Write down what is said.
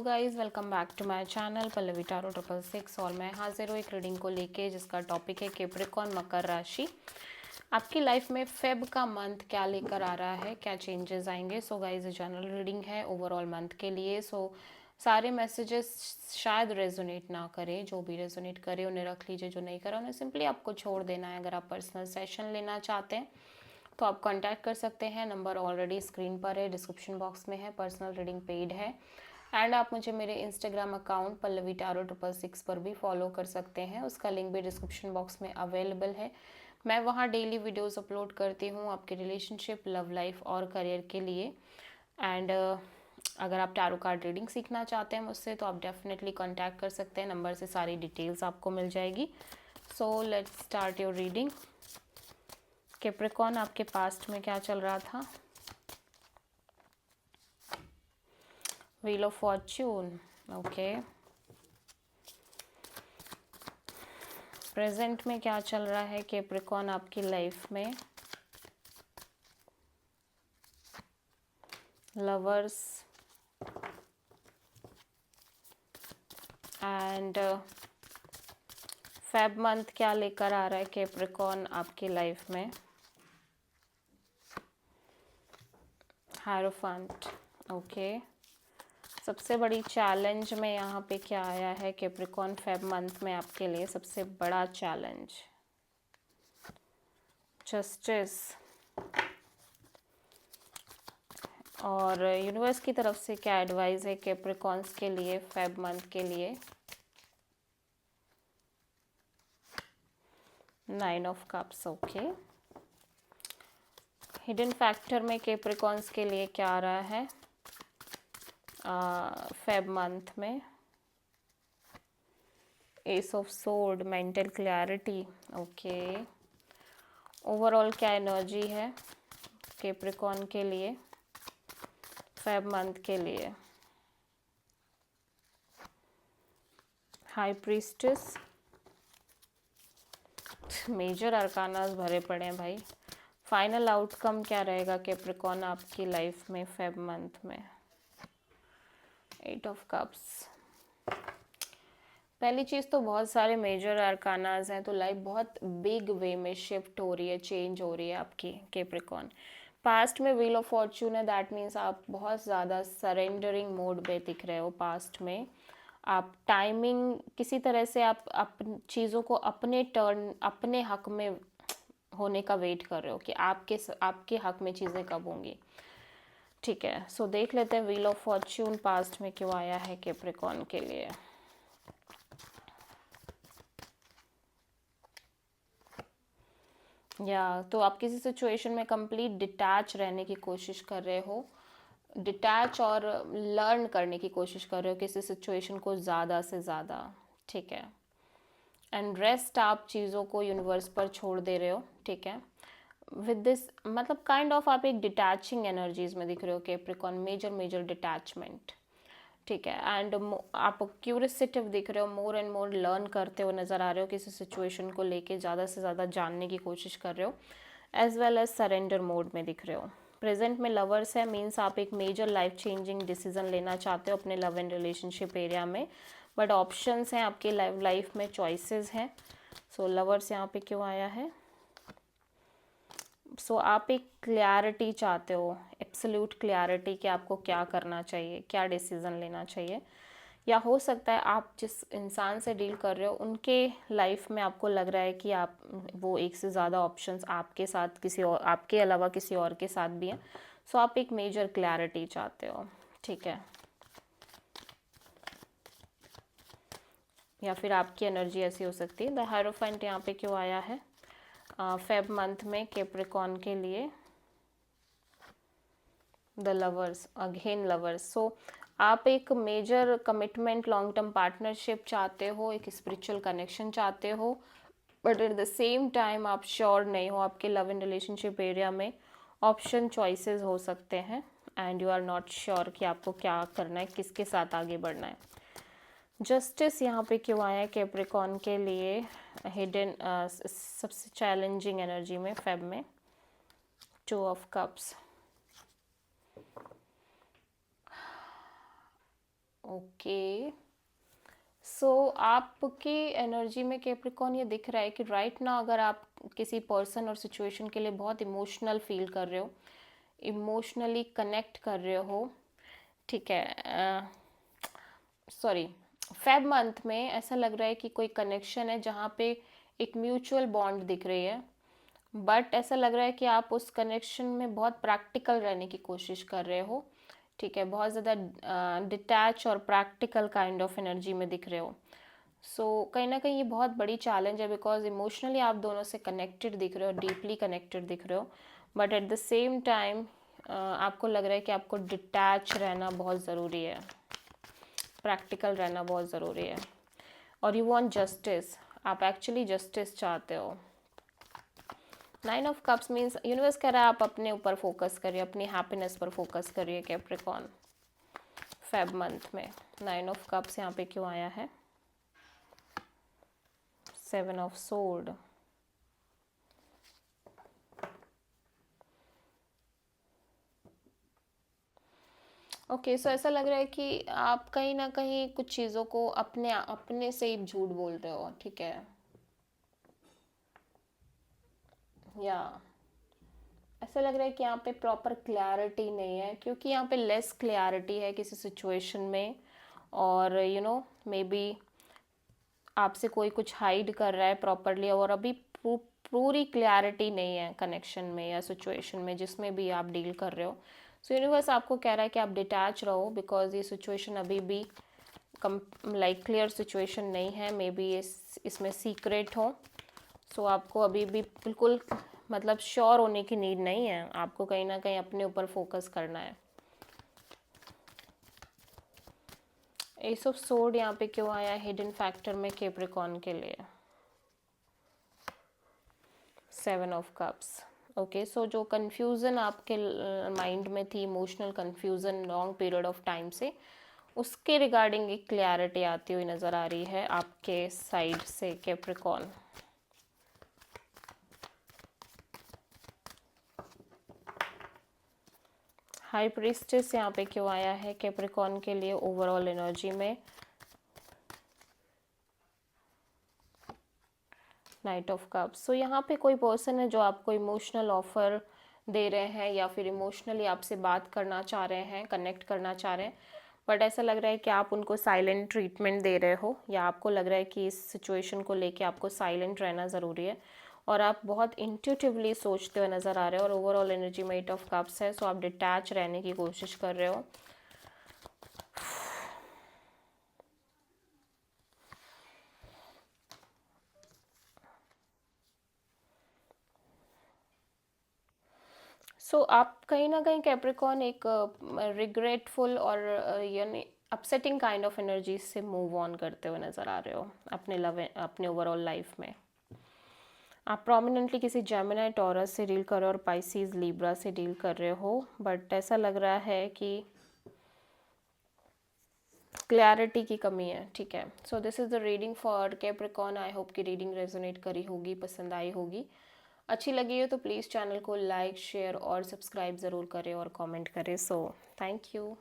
Guys, welcome back to my channel Pallavi tarot 666 और मैं हाजिर हूँ एक रीडिंग को लेके जिसका टॉपिक है कैप्रिकॉर्न मकर राशि। आपकी लाइफ में फेब का मंथ क्या लेकर आ रहा है, क्या चेंजेस आएंगे। सो गाइस, ये जनरल रीडिंग है ओवरऑल मंथ के लिए। सारे मैसेजेस शायद रेजोनेट ना करें, जो भी रेजोनेट करे उन्हें रख लीजिए, जो नहीं करा उन्हें सिंपली आपको छोड़ देना है। अगर आप पर्सनल सेशन लेना चाहते हैं तो आप कांटेक्ट कर सकते हैं, नंबर ऑलरेडी स्क्रीन पर है, डिस्क्रिप्शन बॉक्स में है, पर्सनल रीडिंग पेड है। एंड आप मुझे मेरे इंस्टाग्राम अकाउंट पल्लवी टारो 666 पर भी फॉलो कर सकते हैं, उसका लिंक भी डिस्क्रिप्शन बॉक्स में अवेलेबल है। मैं वहाँ डेली वीडियोस अपलोड करती हूँ आपके रिलेशनशिप, लव लाइफ और करियर के लिए। एंड अगर आप टैरो कार्ड रीडिंग सीखना चाहते हैं मुझसे तो आप डेफिनेटली कांटेक्ट कर सकते हैं, नंबर से सारी डिटेल्स आपको मिल जाएगी। So let's start your reading. Capricorn, आपके पास्ट में क्या चल रहा था? Wheel of Fortune, okay. Present में क्या चल रहा है कैप्रिकॉर्न आपकी लाइफ में? लवर्स एंड फेब मंथ क्या लेकर आ रहा है कैप्रिकॉर्न आपकी लाइफ में? Hierophant, okay. सबसे बड़ी चैलेंज में यहाँ पे क्या आया है कैप्रिकॉर्न फेब मंथ में आपके लिए? सबसे बड़ा चैलेंज जस्टिस, और यूनिवर्स की तरफ से क्या एडवाइस है कैप्रिकॉर्न्स के लिए फेब मंथ के लिए? 9 of cups, okay. Hidden factor में कैप्रिकॉर्न्स के लिए क्या आ रहा है फेब मंथ में? S of sword, mental clarity, okay. Overall क्या एनर्जी है कैप्रिकॉर्न के लिए फेब मंथ के लिए? हाई प्रीस्टेस, मेजर अरकानास भरे पड़े हैं भाई। फाइनल आउटकम क्या रहेगा कैप्रिकॉर्न आपकी लाइफ में फेब मंथ में? 8 ऑफ कप्स। पहली चीज़ तो बहुत सारे मेजर अरकानास हैं, तो लाइफ बहुत बिग वे में शिफ्ट हो रही है, चेंज हो रही है आपकी कैप्रिकॉर्न। पास्ट में व्हील ऑफ फॉर्च्यून है, दैट मीन्स आप बहुत ज़्यादा सरेंडरिंग मोड में दिख रहे हो। पास्ट में आप टाइमिंग किसी तरह से आप चीज़ों को अपने टर्न, अपने हक में होने का वेट कर रहे हो कि आपके हक में चीज़ें कब होंगी। ठीक है, सो देख लेते हैं व्हील ऑफ फॉर्च्यून पास्ट में क्यों आया है कैप्रिकॉर्न के लिए। या तो आप किसी सिचुएशन में कंप्लीट डिटैच रहने की कोशिश कर रहे हो, डिटैच और लर्न करने की कोशिश कर रहे हो किसी सिचुएशन को ज़्यादा से ज़्यादा। ठीक है, एंड रेस्ट आप चीज़ों को यूनिवर्स पर छोड़ दे रहे हो। ठीक है, विद दिस मतलब काइंड ऑफ आप एक डिटैचिंग एनर्जीज में दिख रहे हो कैप्रिकॉर्न, मेजर डिटैचमेंट। ठीक है, एंड आप क्यूरियसिटिव दिख रहे हो, मोर एंड मोर लर्न करते हो नज़र आ रहे हो, किसी सिचुएशन को लेके ज़्यादा से ज़्यादा जानने की कोशिश कर रहे हो, as well as surrender mode में दिख रहे हो। प्रेजेंट में लवर्स है, मीन्स आप एक मेजर लाइफ चेंजिंग डिसीजन लेना चाहते हो अपने लव एंड रिलेशनशिप एरिया में, बट ऑप्शंस हैं आपके लाइफ में, चॉइसेस हैं। सो लवर्स यहाँ पे क्यों आया है? सो आप एक क्लैरिटी चाहते हो, एब्सोल्यूट क्लैरिटी कि आपको क्या करना चाहिए, क्या डिसीज़न लेना चाहिए। या हो सकता है आप जिस इंसान से डील कर रहे हो उनके लाइफ में आपको लग रहा है कि आप वो एक से ज़्यादा ऑप्शंस आपके साथ, किसी और आपके अलावा किसी और के साथ भी हैं। सो आप एक मेजर क्लैरिटी चाहते हो। ठीक है, या फिर आपकी एनर्जी ऐसी हो सकती है। द हायरोफेंट यहाँ पे क्यों आया है फेब मंथ में कैप्रिकॉर्न के लिए? The lovers, again lovers. So आप एक major commitment, long term partnership चाहते हो, एक स्पिरिचुअल कनेक्शन चाहते हो, but at the same time आप श्योर नहीं हो। आपके लव एंड रिलेशनशिप एरिया में ऑप्शन चॉइसेस हो सकते हैं and you are not sure कि आपको क्या करना है, किसके साथ आगे बढ़ना है। जस्टिस यहाँ पे क्यों आया है कैप्रिकॉर्न के लिए हिडन सबसे चैलेंजिंग एनर्जी में फेब में? 2 ऑफ कप्स, ओके, सो आपकी एनर्जी में कैप्रिकॉर्न ये दिख रहा है कि राइट ना अगर आप किसी पर्सन और सिचुएशन के लिए बहुत इमोशनल फील कर रहे हो, इमोशनली कनेक्ट कर रहे हो, ठीक है, सॉरी, फेब मंथ में ऐसा लग रहा है कि कोई कनेक्शन है जहाँ पे एक म्यूचुअल बॉन्ड दिख रही है, बट ऐसा लग रहा है कि आप उस कनेक्शन में बहुत प्रैक्टिकल रहने की कोशिश कर रहे हो, ठीक है, बहुत ज़्यादा डिटैच और प्रैक्टिकल काइंड ऑफ एनर्जी में दिख रहे हो। सो कहीं ना कहीं ये बहुत बड़ी चैलेंज है, बिकॉज इमोशनली आप दोनों से कनेक्टेड दिख रहे हो, डीपली कनेक्टेड दिख रहे हो, but at the same time आपको लग रहा है कि आपको डिटैच रहना बहुत ज़रूरी है, प्रैक्टिकल रहना बहुत ज़रूरी है, और यू वांट जस्टिस, आप एक्चुअली जस्टिस चाहते हो। 9 ऑफ कप्स मीन्स यूनिवर्स कह रहा है आप अपने ऊपर फोकस करिए, अपनी हैप्पीनेस पर फोकस करिए कैप्रिकॉर्न फेब मंथ में। 9 ऑफ कप्स यहाँ पे क्यों आया है? 7 ऑफ सोर्ड, ओके, सो ऐसा लग रहा है कि आप कहीं ना कहीं कुछ चीज़ों को अपने से ही झूठ बोल रहे हो, ठीक है, या ऐसा लग रहा है कि यहाँ पे प्रॉपर क्लैरिटी नहीं है, क्योंकि यहाँ पे लेस क्लैरिटी है किसी सिचुएशन में, और यू नो मे बी आपसे कोई कुछ हाइड कर रहा है प्रॉपरली, और अभी पूरी क्लैरिटी नहीं है कनेक्शन में या सिचुएशन में जिसमें भी आप डील कर रहे हो। सो यूनिवर्स आपको कह रहा है कि आप डिटैच रहो, बिकॉज ये सिचुएशन अभी भी लाइक क्लियर सिचुएशन नहीं है, मे बी इसमें सीक्रेट हो। सो आपको अभी भी बिल्कुल मतलब श्योर होने की नीड नहीं है, आपको कहीं ना कहीं अपने ऊपर फोकस करना है। एस ऑफ सोर्ड यहाँ पे क्यों आया हिडन फैक्टर में कैप्रिकॉर्न के लिए? 7 ऑफ कप्स, ओके, सो जो कंफ्यूजन आपके माइंड में थी, emotional confusion long period of time से, उसके रिगार्डिंग एक क्लैरिटी आती हुई नज़र आ रही है आपके साइड से कैप्रिकॉर्न। हाई प्रीस्टेस यहाँ पे क्यों आया है कैप्रिकॉर्न के लिए ओवरऑल एनर्जी में? नाइट ऑफ कप्स, सो यहाँ पे कोई पर्सन है जो आपको इमोशनल ऑफर दे रहे हैं या फिर इमोशनली आपसे बात करना चाह रहे हैं, कनेक्ट करना चाह रहे हैं, बट ऐसा लग रहा है कि आप उनको साइलेंट ट्रीटमेंट दे रहे हो, या आपको लग रहा है कि इस सिचुएशन को लेके आपको साइलेंट रहना ज़रूरी है, और आप बहुत इंट्यूटिवली सोचते हुए नज़र आ रहे हो, और ओवरऑल एनर्जी में 8 ऑफ कप्स है, सो आप डिटैच रहने की कोशिश कर रहे हो। सो आप कहीं ना कहीं कैप्रिकॉर्न एक रिग्रेटफुल और यानी अपसेटिंग काइंड ऑफ एनर्जी से मूव ऑन करते हुए नज़र आ रहे हो अपने ओवरऑल लाइफ में। आप प्रोमिनेंटली किसी जेमिनी टॉरस से डील कर रहे हो और पाइसीज लिब्रा से डील कर रहे हो, बट ऐसा लग रहा है कि क्लैरिटी की कमी है, ठीक है। So this is the reading for Capricorn. I hope कि रीडिंग रेजोनेट करी होगी, पसंद आई होगी। अच्छी लगी हो तो प्लीज़ चैनल को लाइक, शेयर और सब्सक्राइब ज़रूर करें और कमेंट करें। So thank you.